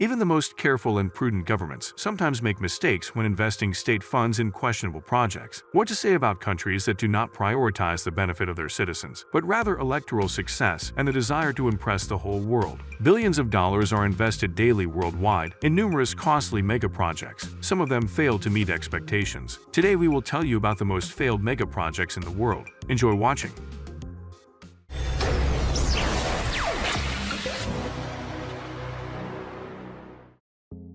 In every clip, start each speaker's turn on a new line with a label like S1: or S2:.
S1: Even the most careful and prudent governments sometimes make mistakes when investing state funds in questionable projects. What to say about countries that do not prioritize the benefit of their citizens, but rather electoral success and the desire to impress the whole world? Billions of dollars are invested daily worldwide in numerous costly megaprojects. Some of them fail to meet expectations. Today we will tell you about the most failed megaprojects in the world. Enjoy watching.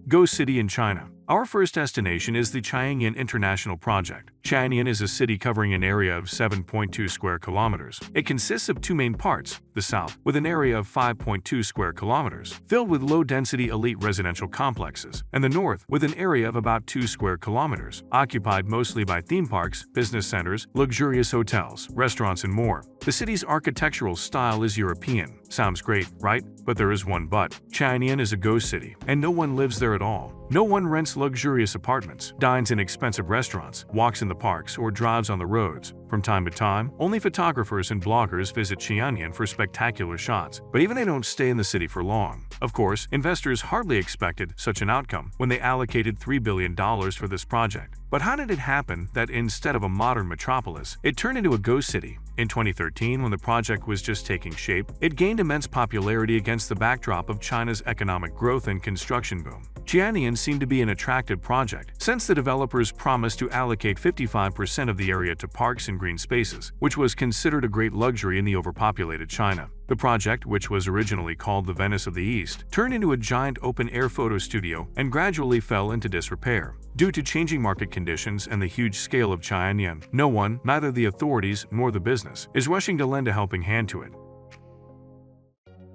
S1: Ghost City in China. Our first destination is the Chanyan International Project. Chanyan is a city covering an area of 7.2 square kilometers. It consists of two main parts, the south, with an area of 5.2 square kilometers, filled with low-density elite residential complexes, and the north, with an area of about 2 square kilometers, occupied mostly by theme parks, business centers, luxurious hotels, restaurants, and more. The city's architectural style is European. Sounds great, right? But there is one but. Chanyan is a ghost city, and no one lives there at all. No one rents luxurious apartments, dines in expensive restaurants, walks in the parks, or drives on the roads. From time to time, only photographers and bloggers visit Chanyan for spectacular shots, but even they don't stay in the city for long. Of course, investors hardly expected such an outcome when they allocated $3 billion for this project. But how did it happen that instead of a modern metropolis, it turned into a ghost city? In 2013, when the project was just taking shape, it gained immense popularity against the backdrop of China's economic growth and construction boom. Chanyan seemed to be an attractive project, since the developers promised to allocate 55% of the area to parks and green spaces, which was considered a great luxury in the overpopulated China. The project, which was originally called the Venice of the East, turned into a giant open-air photo studio and gradually fell into disrepair. Due to changing market conditions and the huge scale of Chanyan, no one, neither the authorities nor the business, is rushing to lend a helping hand to it.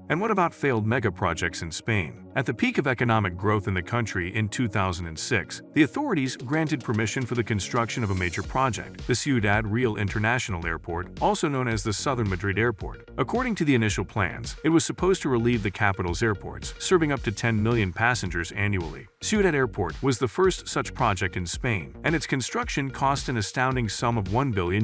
S1: And what about failed megaprojects in Spain? At the peak of economic growth in the country in 2006, the authorities granted permission for the construction of a major project, the Ciudad Real International Airport, also known as the Southern Madrid Airport. According to the initial plans, it was supposed to relieve the capital's airports, serving up to 10 million passengers annually. Ciudad Airport was the first such project in Spain, and its construction cost an astounding sum of €1 billion.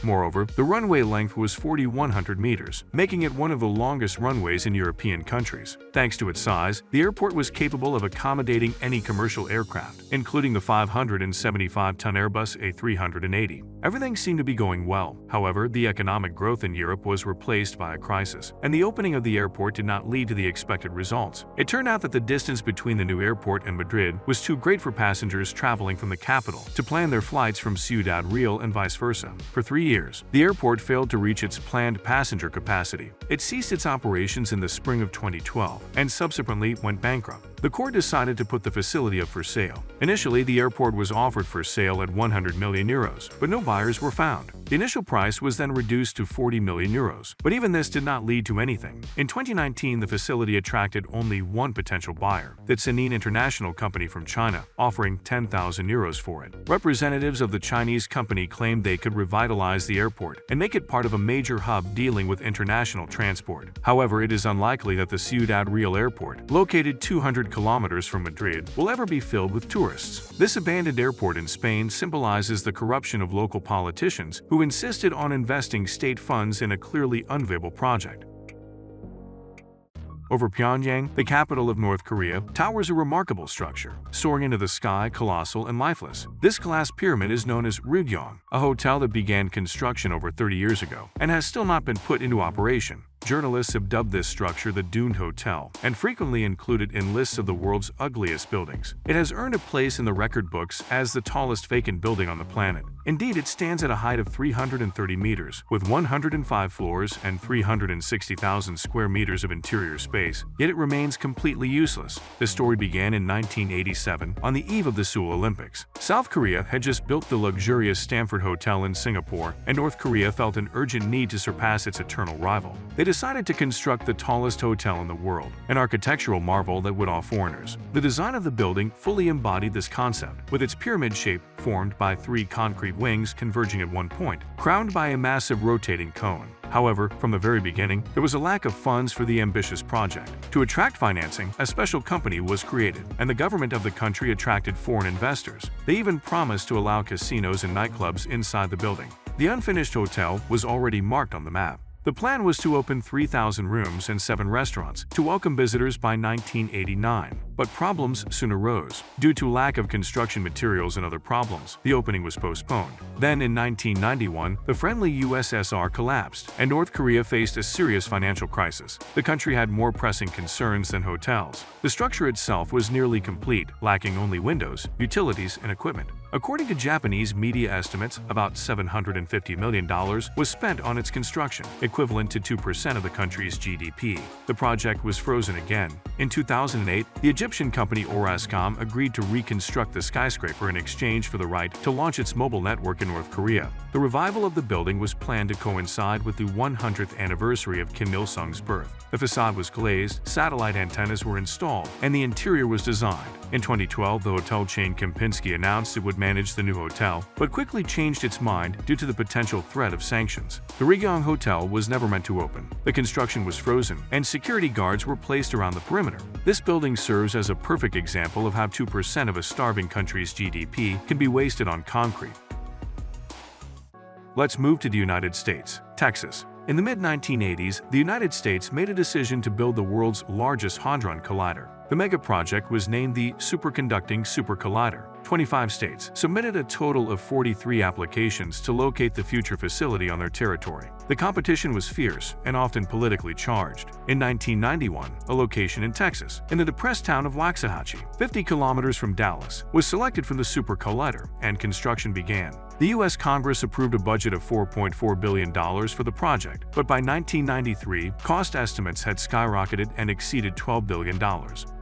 S1: Moreover, the runway length was 4,100 meters, making it one of the longest runways in European countries. Thanks to its size, the airport was capable of accommodating any commercial aircraft, including the 575-ton Airbus A380. Everything seemed to be going well. However, the economic growth in Europe was replaced by a crisis, and the opening of the airport did not lead to the expected results. It turned out that the distance between the new airport and Madrid was too great for passengers traveling from the capital to plan their flights from Ciudad Real and vice versa. For 3 years, the airport failed to reach its planned passenger capacity. It ceased its operations in the spring of 2012 and subsequently went bankrupt. The court decided to put the facility up for sale. Initially, the airport was offered for sale at €100 million, but no buyers were found. The initial price was then reduced to €40 million, but even this did not lead to anything. In 2019, the facility attracted only one potential buyer, the Chanyan International Company from China, offering €10,000 for it. Representatives of the Chinese company claimed they could revitalize the airport and make it part of a major hub dealing with international transport. However, it is unlikely that the Ciudad Real Airport, located 200 kilometers from Madrid, will ever be filled with tourists. This abandoned airport in Spain symbolizes the corruption of local politicians who insisted on investing state funds in a clearly unviable project. Over Pyongyang, the capital of North Korea, towers a remarkable structure, soaring into the sky, colossal and lifeless. This glass pyramid is known as Ryugyong, a hotel that began construction over 30 years ago and has still not been put into operation. Journalists have dubbed this structure the Doomed Hotel and frequently include it in lists of the world's ugliest buildings. It has earned a place in the record books as the tallest vacant building on the planet. Indeed, it stands at a height of 330 meters, with 105 floors and 360,000 square meters of interior space, yet it remains completely useless. The story began in 1987, on the eve of the Seoul Olympics. South Korea had just built the luxurious Stamford Hotel in Singapore, and North Korea felt an urgent need to surpass its eternal rival. They decided to construct the tallest hotel in the world, an architectural marvel that would awe foreigners. The design of the building fully embodied this concept, with its pyramid shape formed by 3 concrete wings converging at one point, crowned by a massive rotating cone. However, from the very beginning, there was a lack of funds for the ambitious project. To attract financing, a special company was created, and the government of the country attracted foreign investors. They even promised to allow casinos and nightclubs inside the building. The unfinished hotel was already marked on the map. The plan was to open 3,000 rooms and 7 restaurants to welcome visitors by 1989. But problems soon arose. Due to lack of construction materials and other problems, the opening was postponed. Then in 1991, the friendly USSR collapsed, and North Korea faced a serious financial crisis. The country had more pressing concerns than hotels. The structure itself was nearly complete, lacking only windows, utilities, and equipment. According to Japanese media estimates, about $750 million was spent on its construction, equivalent to 2% of the country's GDP. The project was frozen again. In 2008, the Egyptian company Orascom agreed to reconstruct the skyscraper in exchange for the right to launch its mobile network in North Korea. The revival of the building was planned to coincide with the 100th anniversary of Kim Il-sung's birth. The facade was glazed, satellite antennas were installed, and the interior was designed. In 2012, the hotel chain Kempinski announced it would manage the new hotel, but quickly changed its mind due to the potential threat of sanctions. The Rygyong Hotel was never meant to open. The construction was frozen, and security guards were placed around the perimeter. This building serves as a perfect example of how 2% of a starving country's GDP can be wasted on concrete. Let's move to the United States, Texas. In the mid-1980s, the United States made a decision to build the world's largest hadron collider. The Megaproject was named the Superconducting Super Collider. 25 states submitted a total of 43 applications to locate the future facility on their territory. The competition was fierce and often politically charged. In 1991, a location in Texas, in the depressed town of Waxahachie, 50 kilometers from Dallas, was selected for the Super Collider, and construction began. The U.S. Congress approved a budget of $4.4 billion for the project, but by 1993, cost estimates had skyrocketed and exceeded $12 billion.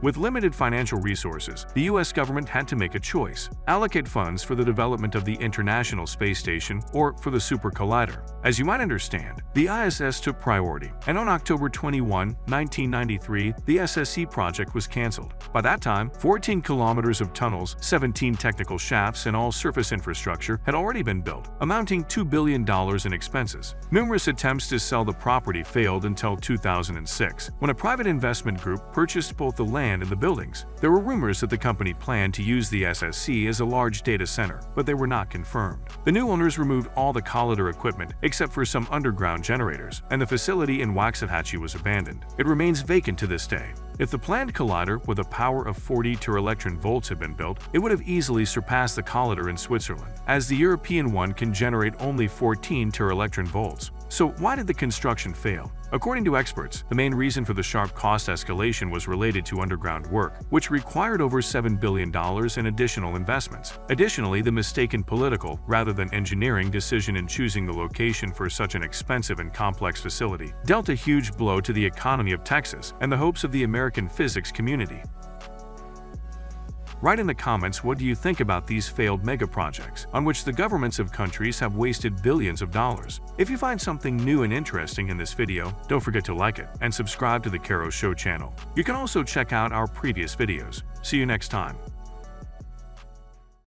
S1: With limited financial resources, the U.S. government had to make a choice: allocate funds for the development of the International Space Station or for the Super Collider. As you might understand, the ISS took priority, and on October 21, 1993, the SSC project was canceled. By that time, 14 kilometers of tunnels, 17 technical shafts, and all surface infrastructure had already been built, amounting $2 billion in expenses. Numerous attempts to sell the property failed until 2006, when a private investment group purchased both the land and the buildings. There were rumors that the company planned to use the SSC as a large data center, but they were not confirmed. The new owners removed all the collider equipment except for some underground generators, and the facility in Waxahachie was abandoned. It remains vacant to this day. If the planned collider with a power of 40 teraelectron volts had been built, it would have easily surpassed the collider in Switzerland, as the European one can generate only 14 teraelectron volts. So why did the construction fail? According to experts, the main reason for the sharp cost escalation was related to underground work, which required over $7 billion in additional investments. Additionally, the mistaken political, rather than engineering, decision in choosing the location for such an expensive and complex facility dealt a huge blow to the economy of Texas and the hopes of the American physics community. Write in the comments what do you think about these failed megaprojects, on which the governments of countries have wasted billions of dollars. If you find something new and interesting in this video, don't forget to like it and subscribe to the Caro Show channel. You can also check out our previous videos. See you next time.